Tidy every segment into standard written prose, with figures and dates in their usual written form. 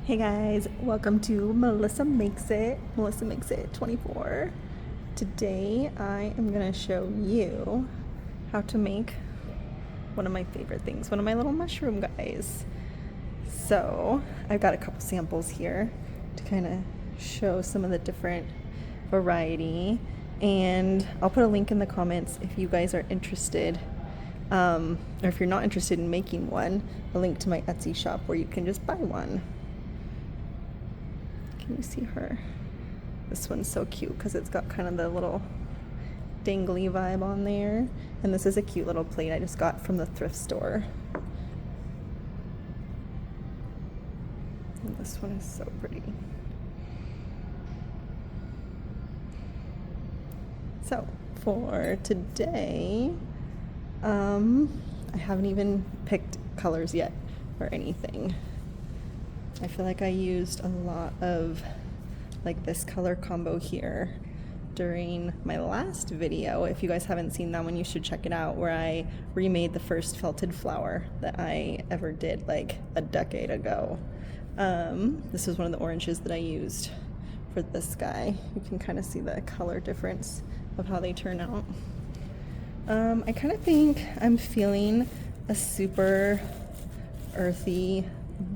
Hey guys, welcome to Melissa Makes It 24. Today I am going to show you how to make one of my favorite things, one of my little mushroom guys. So I've got a couple samples here to kind of show some of the different variety, and I'll put a link in the comments if you guys are interested, or if you're not interested in making one, a link to my Etsy shop where you can just buy one. Can you see her? This one's so cute because it's got kind of the little dangly vibe on there. And this is a cute little plate I just got from the thrift store. And this one is so pretty. So for today, I haven't even picked colors yet or anything. I feel like I used a lot of like this color combo here during my last video. If you guys haven't seen that one, you should check it out, where I remade the first felted flower that I ever did like a decade ago. This was one of the oranges that I used for this guy. You can kind of see the color difference of how they turn out. I kind of think I'm feeling a super earthy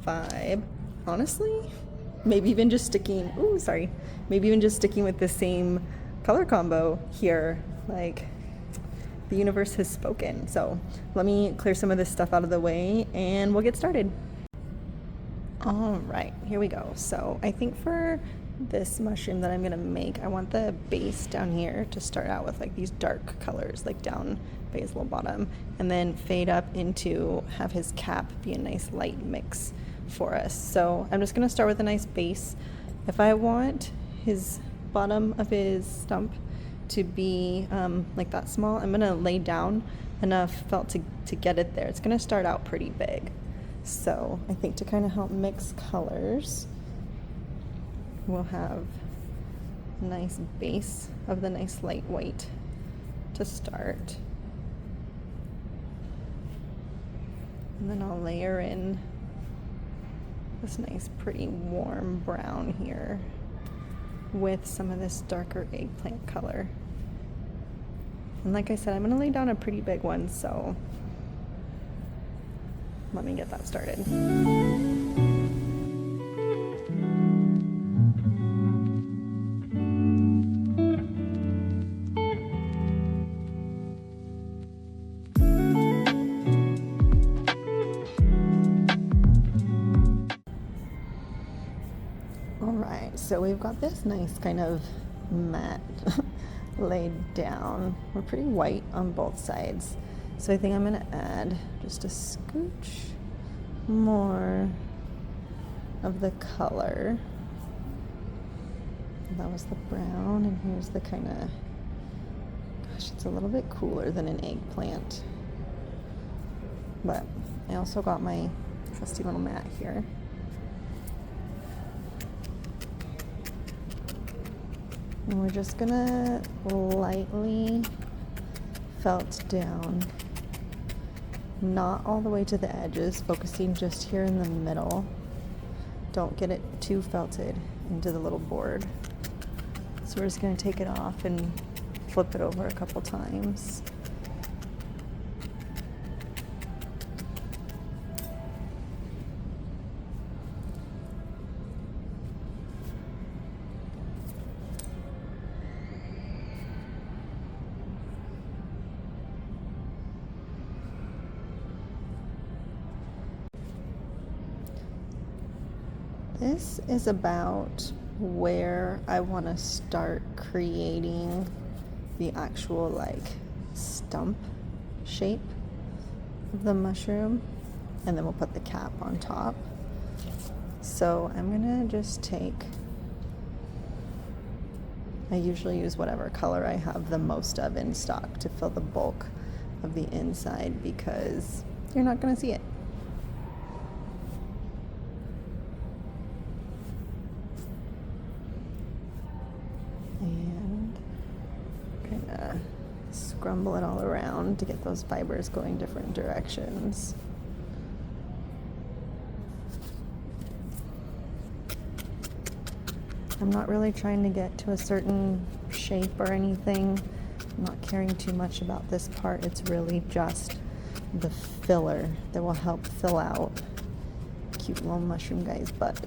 vibe. Honestly, maybe even just sticking with the same color combo here. Like, the universe has spoken. So let me clear some of this stuff out of the way and we'll get started. All right, here we go. So I think for this mushroom that I'm gonna make, I want the base down here to start out with like these dark colors, like down by his little bottom, and then fade up into have his cap be a nice light mix for us. So I'm just gonna start with a nice base. If I want his bottom of his stump to be like that small, I'm gonna lay down enough felt to get it there. It's gonna start out pretty big. So I think to kind of help mix colors, we'll have a nice base of the nice light white to start. And then I'll layer in this nice pretty warm brown here with some of this darker eggplant color. And like I said, I'm going to lay down a pretty big one, so let me get that started. Alright, so we've got this nice kind of mat laid down. We're pretty white on both sides. So I think I'm going to add just a scooch more of the color. That was the brown, and here's the kind of, gosh, it's a little bit cooler than an eggplant. But I also got my trusty little mat here. And we're just gonna lightly felt down, not all the way to the edges, focusing just here in the middle. Don't get it too felted into the little board. So we're just gonna take it off and flip it over a couple times. This is about where I want to start creating the actual like stump shape of the mushroom, and then we'll put the cap on top. So I'm gonna just take, I usually use whatever color I have the most of in stock to fill the bulk of the inside, because you're not gonna see it. And kind of scrumble it all around to get those fibers going different directions. I'm not really trying to get to a certain shape or anything. I'm not caring too much about this part. It's really just the filler that will help fill out cute little mushroom guy's butt.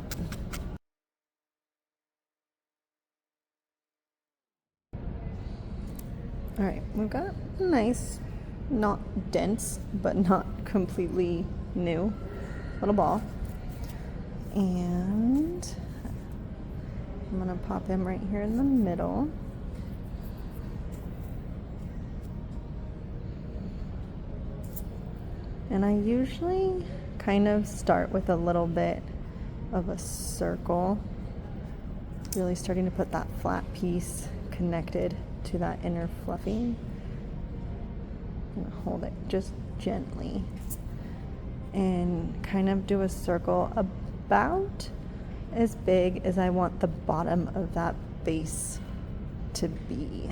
All right, we've got a nice, not dense, but not completely new little ball. And I'm gonna pop him right here in the middle. And I usually kind of start with a little bit of a circle, really starting to put that flat piece connected to that inner fluffing. I'm gonna hold it just gently and kind of do a circle about as big as I want the bottom of that base to be.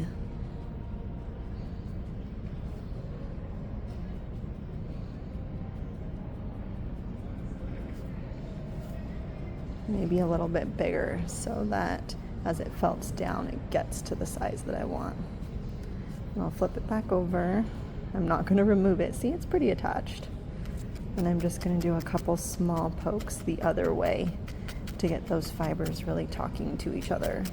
Maybe a little bit bigger so that as it felts down, it gets to the size that I want. And I'll flip it back over. I'm not going to remove it. See, it's pretty attached. And I'm just going to do a couple small pokes the other way to get those fibers really talking to each other.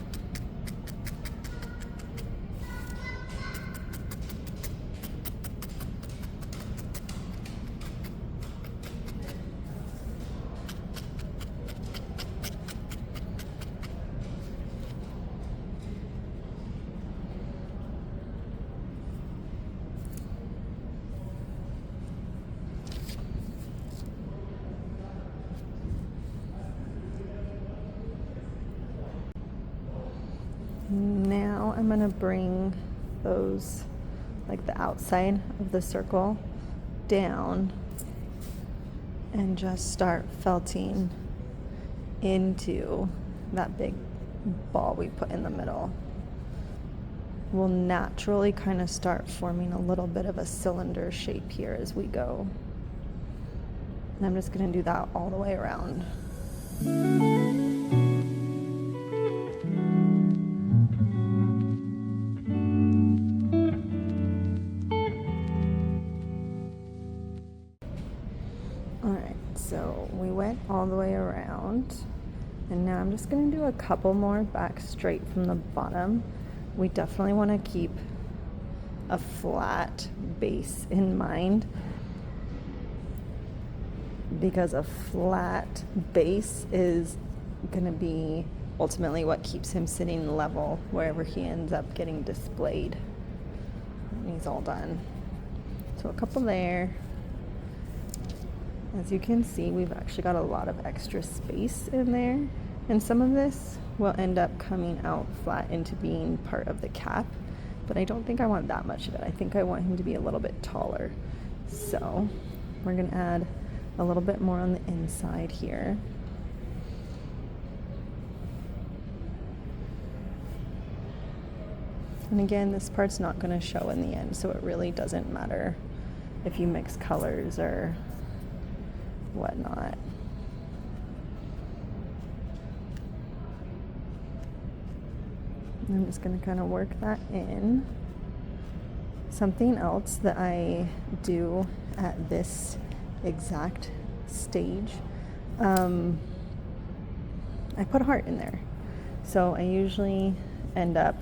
Now I'm going to bring those, like the outside of the circle, down and just start felting into that big ball we put in the middle. We'll naturally kind of start forming a little bit of a cylinder shape here as we go. And I'm just going to do that all the way around. So we went all the way around, and now I'm just going to do a couple more back straight from the bottom. We definitely want to keep a flat base in mind, because a flat base is going to be ultimately what keeps him sitting level wherever he ends up getting displayed. And he's all done. So a couple there. As you can see, we've actually got a lot of extra space in there, and some of this will end up coming out flat into being part of the cap, but I don't think I want that much of it. I think I want him to be a little bit taller. So we're going to add a little bit more on the inside here. And again, this part's not going to show in the end, so it really doesn't matter if you mix colors or whatnot. I'm just going to kind of work that in. Something else that I do at this exact stage, I put a heart in there. So I usually end up,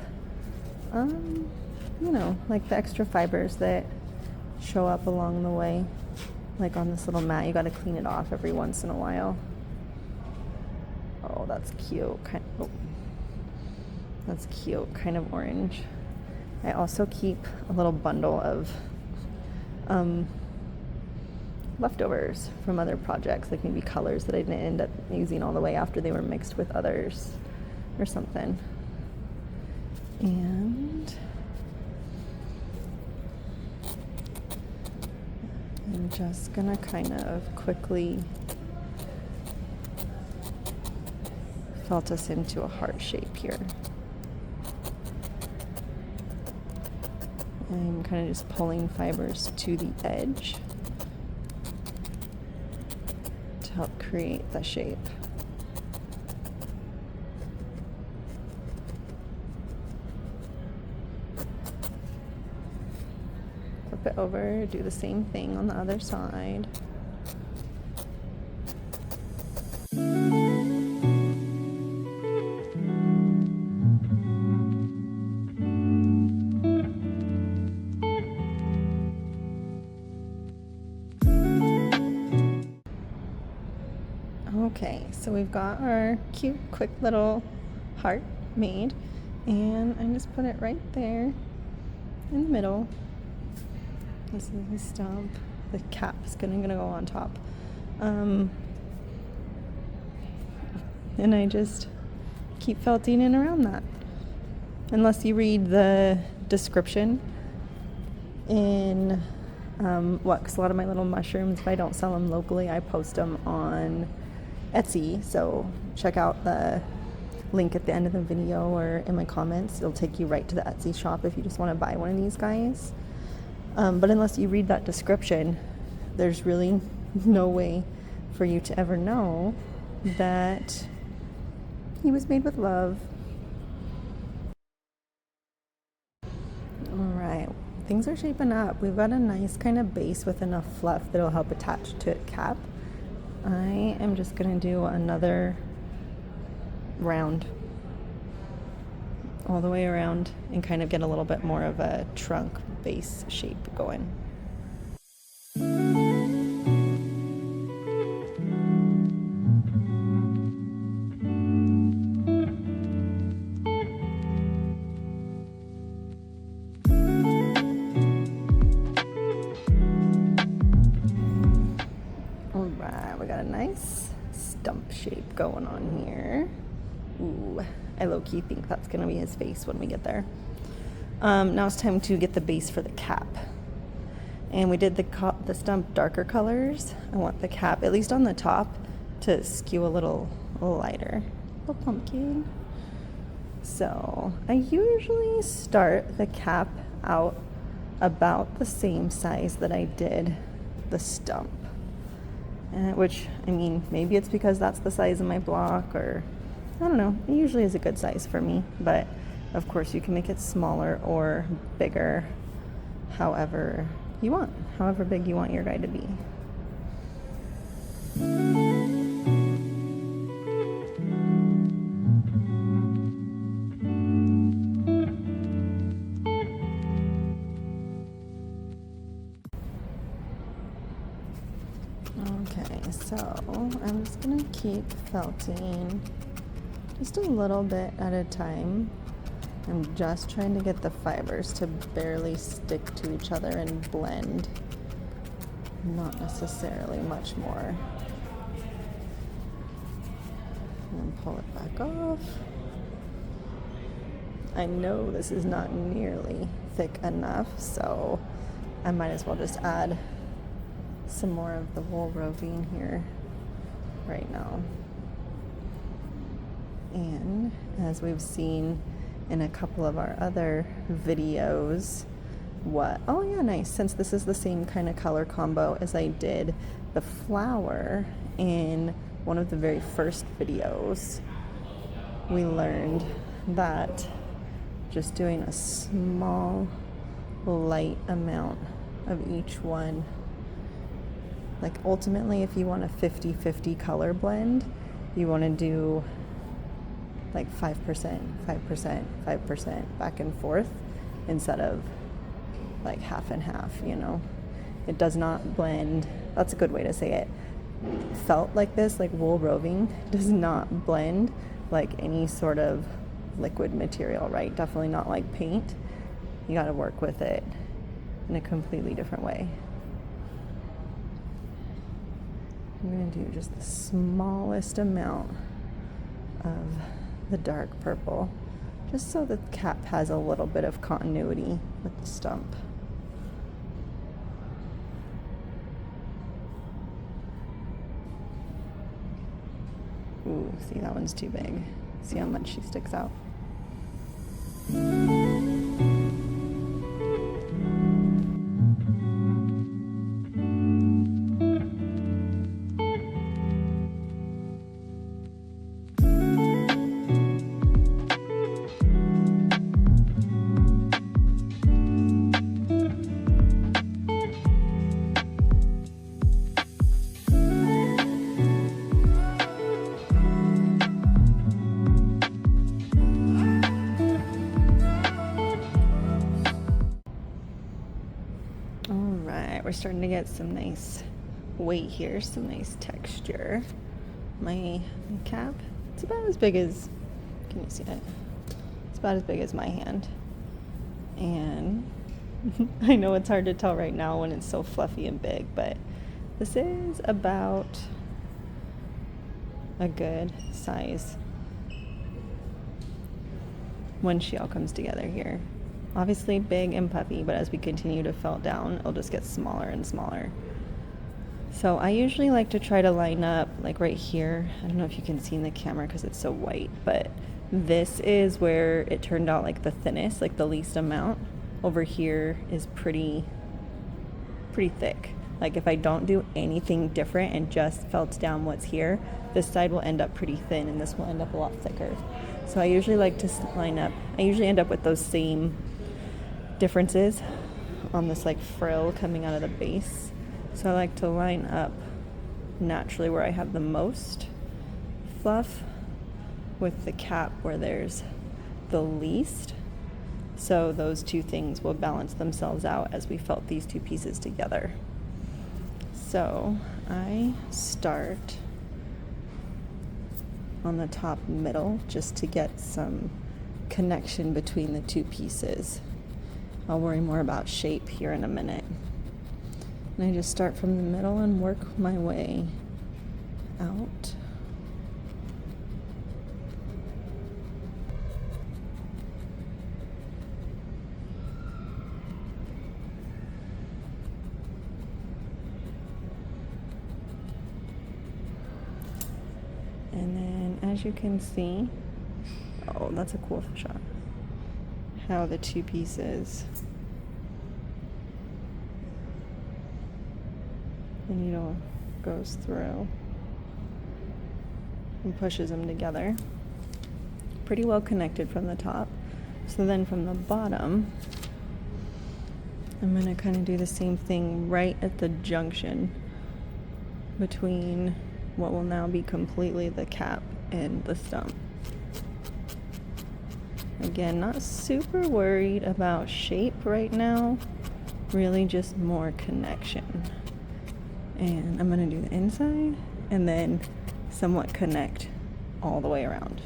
like the extra fibers that show up along the way. Like on this little mat, you got to clean it off every once in a while. Oh, that's cute. That's cute, kind of orange. I also keep a little bundle of leftovers from other projects, like maybe colors that I didn't end up using all the way after they were mixed with others or something. And I'm just gonna kind of quickly felt us into a heart shape here. I'm kind of just pulling fibers to the edge to help create the shape. it over, do the same thing on the other side. Okay, so we've got our cute, quick little heart made, and I just put it right there in the middle. This is the stump. The cap is gonna go on top. And I just keep felting in around that. Unless you read the description in because a lot of my little mushrooms, if I don't sell them locally, I post them on Etsy. So check out the link at the end of the video or in my comments. It'll take you right to the Etsy shop if you just want to buy one of these guys. But unless you read that description, there's really no way for you to ever know that he was made with love. All right, things are shaping up. We've got a nice kind of base with enough fluff that'll help attach to a cap. I am just gonna do another round all the way around and kind of get a little bit more of a trunk base shape going. All right, we got a nice stump shape going on here. Ooh, I low-key think that's gonna be his face when we get there. Now it's time to get the base for the cap. And we did the stump darker colors. I want the cap, at least on the top, to skew a little lighter. Little pumpkin. So I usually start the cap out about the same size that I did the stump. Which, I mean, maybe it's because that's the size of my block, or I don't know. It usually is a good size for me, but of course you can make it smaller or bigger, however you want, however big you want your guy to be. Okay, so I'm just gonna keep felting just a little bit at a time. I'm just trying to get the fibers to barely stick to each other and blend, not necessarily much more. And then pull it back off. I know this is not nearly thick enough, so I might as well just add some more of the wool roving here right now. And as we've seen in a couple of our other videos, oh yeah, nice, since this is the same kind of color combo as I did the flower in one of the very first videos, we learned that just doing a small light amount of each one, like ultimately if you want a 50-50 color blend, you want to do like 5%, 5%, 5% back and forth instead of like half and half, you know. It does not blend. That's a good way to say it. Felt like this, like wool roving, does not blend like any sort of liquid material, right? Definitely not like paint. You got to work with it in a completely different way. I'm going to do just the smallest amount of the dark purple, just so the cap has a little bit of continuity with the stump. Ooh, see, that one's too big. See how much she sticks out. starting to get some nice weight here, some nice texture. My cap, it's about as big as, can you see it? It's about as big as my hand. And I know it's hard to tell right now when it's so fluffy and big, but this is about a good size when she all comes together here. Obviously big and puffy, but as we continue to felt down, it'll just get smaller and smaller. So I usually like to try to line up like right here. I don't know if you can see in the camera because it's so white, but this is where it turned out like the thinnest, like the least amount. Over here is pretty thick. Like if I don't do anything different and just felt down what's here, this side will end up pretty thin and this will end up a lot thicker. So I usually like to line up. I usually end up with those same differences on this like frill coming out of the base. So I like to line up naturally where I have the most fluff with the cap where there's the least. So those two things will balance themselves out as we felt these two pieces together. So I start on the top middle just to get some connection between the two pieces. I'll worry more about shape here in a minute. And I just start from the middle and work my way out. And then as you can see, oh, that's a cool shot, how the two pieces, the needle goes through and pushes them together. Pretty well connected from the top. So then from the bottom, I'm going to kind of do the same thing right at the junction between what will now be completely the cap and the stump. Again, not super worried about shape right now, really just more connection. And I'm going to do the inside and then somewhat connect all the way around.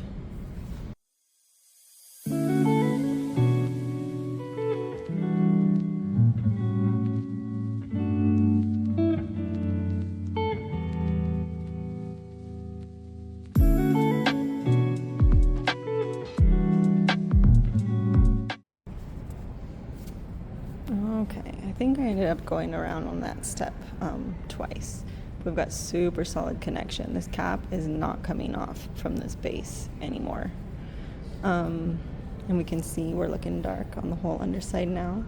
Okay, I think I ended up going around on that step twice. We've got super solid connection. This cap is not coming off from this base anymore. And we can see we're looking dark on the whole underside now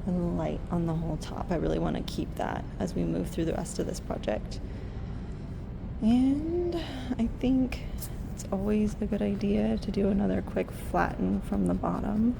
and light on the whole top. I really want to keep that as we move through the rest of this project. And I think it's always a good idea to do another quick flatten from the bottom.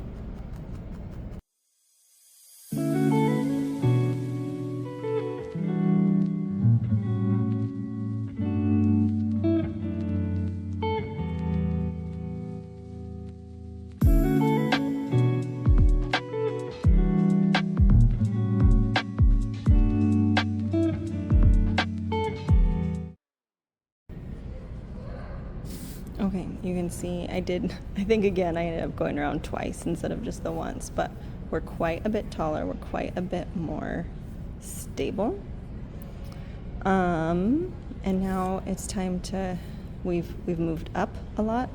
Okay, you can see I think again I ended up going around twice instead of just the once, but we're quite a bit taller, we're quite a bit more stable. And now it's time to, we've moved up a lot,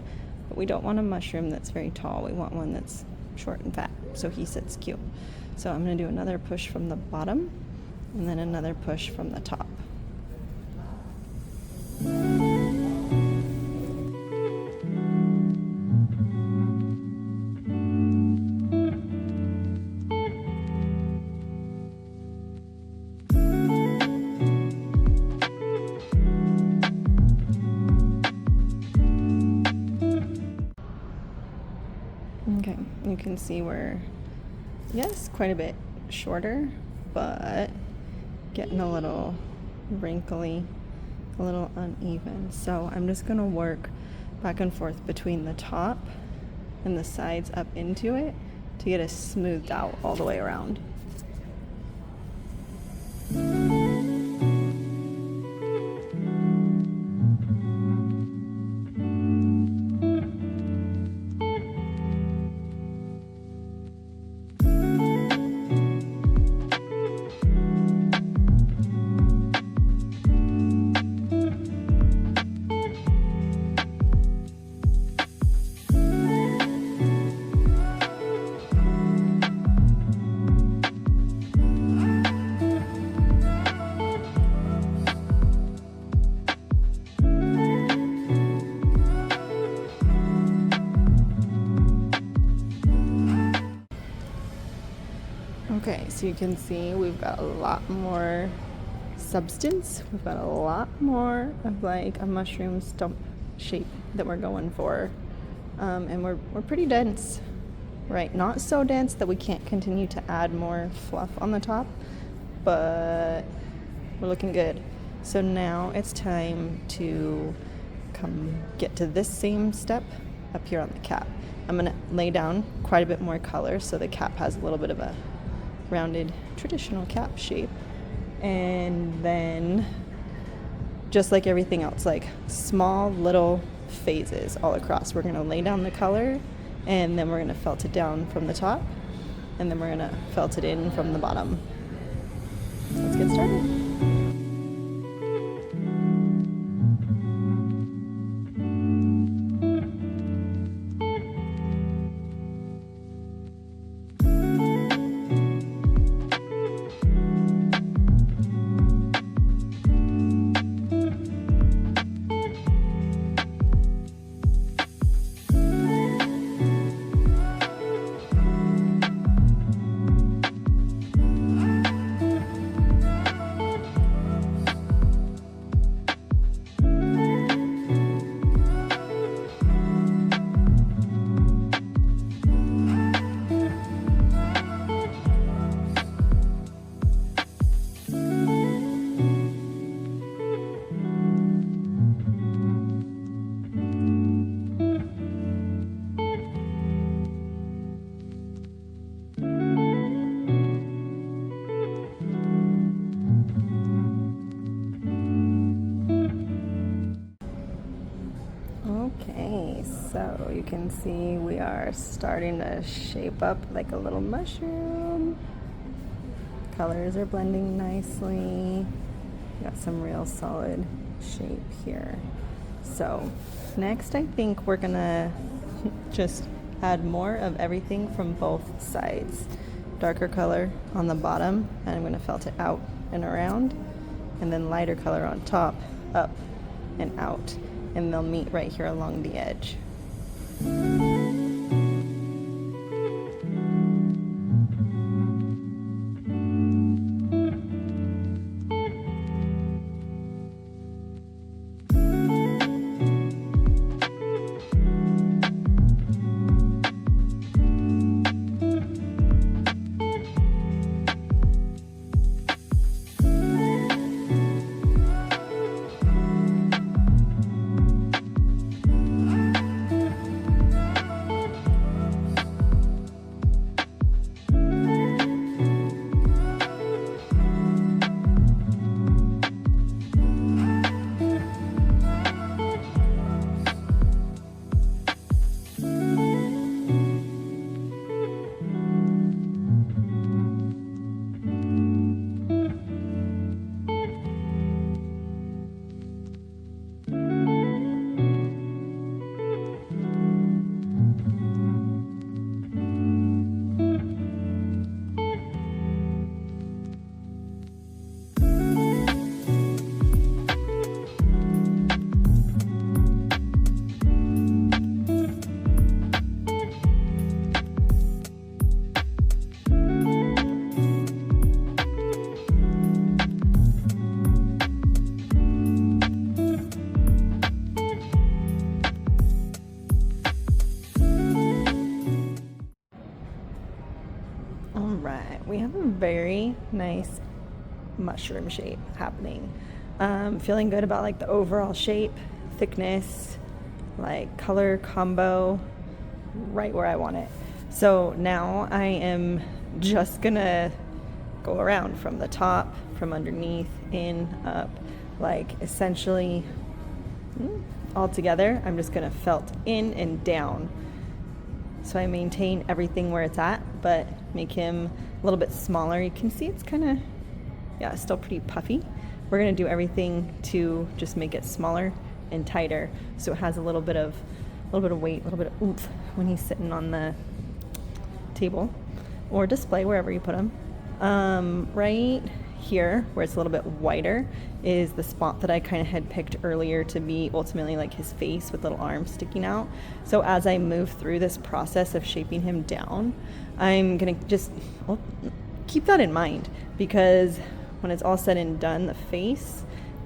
but we don't want a mushroom that's very tall, we want one that's short and fat, so he sits cute. So I'm going to do another push from the bottom and then another push from the top. Okay, you can see we're, yes, quite a bit shorter, but getting a little wrinkly, a little uneven. So I'm just gonna work back and forth between the top and the sides up into it to get it smoothed out all the way around. Okay, so you can see we've got a lot more substance. We've got a lot more of like a mushroom stump shape that we're going for. And we're pretty dense, right? Not so dense that we can't continue to add more fluff on the top, but we're looking good. So now it's time to come get to this same step up here on the cap. I'm gonna lay down quite a bit more color so the cap has a little bit of a rounded traditional cap shape. And then just like everything else, like small little phases all across. We're gonna lay down the color and then we're gonna felt it down from the top and then we're gonna felt it in from the bottom. Let's get started. Okay, so you can see we are starting to shape up like a little mushroom. Colors are blending nicely. Got some real solid shape here. So next I think we're gonna just add more of everything from both sides. Darker color on the bottom, and I'm gonna felt it out and around, and then lighter color on top, up and out. And they'll meet right here along the edge. We have a very nice mushroom shape happening. Feeling good about like the overall shape, thickness, like color combo, right where I want it. So now I am just gonna go around from the top, from underneath, in, up, like essentially all together. I'm just gonna felt in and down. So I maintain everything where it's at, but make him a little bit smaller. You can see it's kind of, yeah, still pretty puffy. We're gonna do everything to just make it smaller and tighter, so it has a little bit of weight, a little bit of oomph when he's sitting on the table or display, wherever you put him. Right here, where it's a little bit wider, is the spot that I kind of had picked earlier to be ultimately like his face with little arms sticking out. So as I move through this process of shaping him down, I'm gonna just keep that in mind, because when it's all said and done, the face,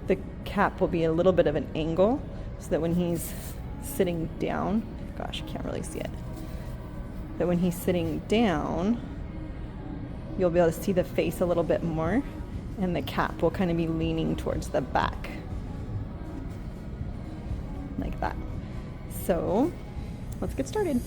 the cap will be a little bit of an angle, so that when he's sitting down, gosh, I can't really see it, that when he's sitting down, you'll be able to see the face a little bit more, and the cap will kind of be leaning towards the back, like that. So let's get started.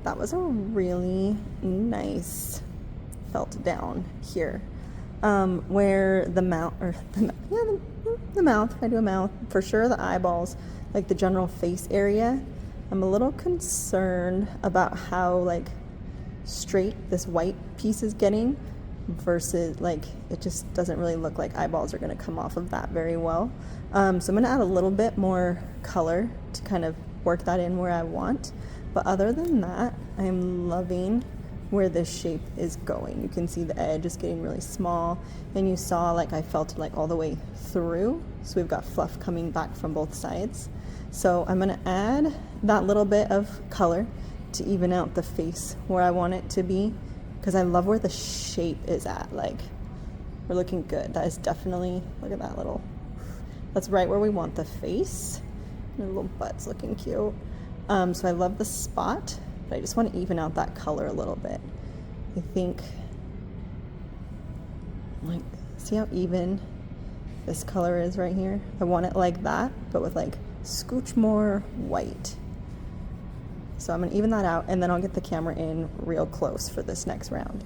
That was a really nice felt down here, where the mouth, or the mouth, I do a mouth, for sure the eyeballs, like the general face area, I'm a little concerned about how like straight this white piece is getting versus like it just doesn't really look like eyeballs are going to come off of that very well. So I'm going to add a little bit more color to kind of work that in where I want. But other than that, I'm loving where this shape is going. You can see the edge is getting really small, and you saw like I felt it like all the way through. So we've got fluff coming back from both sides. So I'm gonna add that little bit of color to even out the face where I want it to be, because I love where the shape is at. Like, we're looking good. That is definitely, look at that little, that's right where we want the face. And the little butt's looking cute. So I love the spot, but I just want to even out that color a little bit. I think, like, see how even this color is right here? I want it like that, but with like scooch more white. So I'm gonna even that out, and then I'll get the camera in real close for this next round.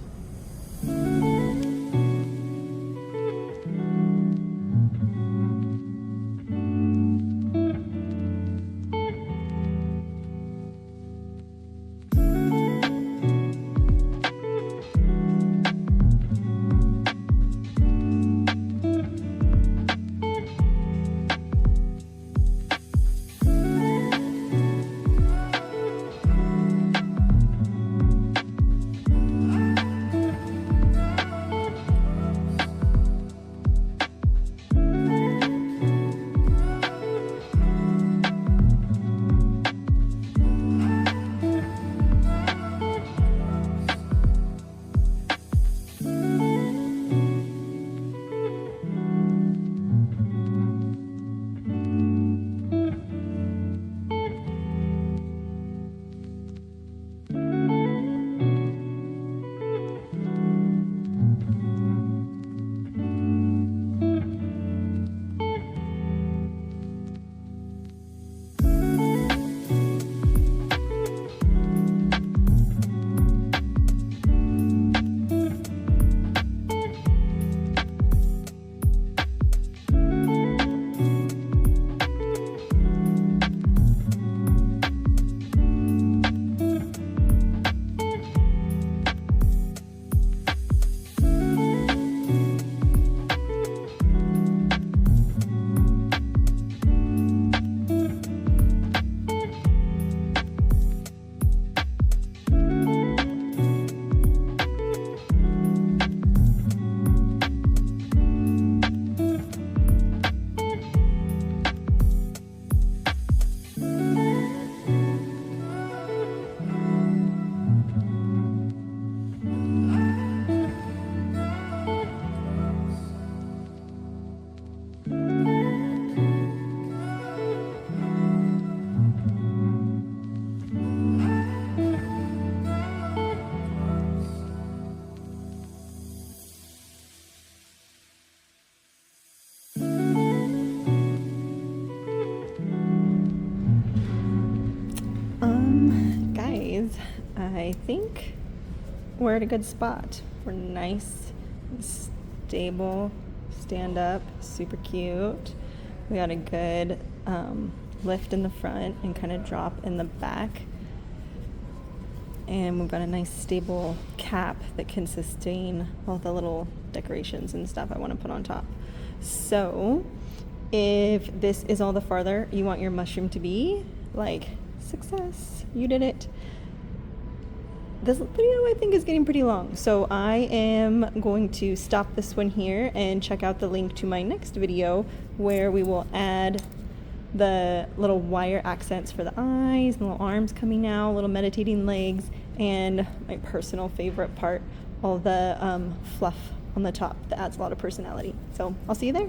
I think we're at a good spot. We're nice, stable, stand up, super cute. We got a good lift in the front and kind of drop in the back. And we've got a nice stable cap that can sustain all the little decorations and stuff I want to put on top. So if this is all the farther you want your mushroom to be, like, success, you did it. This video I think is getting pretty long, so I am going to stop this one here and check out the link to my next video where we will add the little wire accents for the eyes, little arms coming out, little meditating legs, and my personal favorite part, all the fluff on the top that adds a lot of personality. So I'll see you there.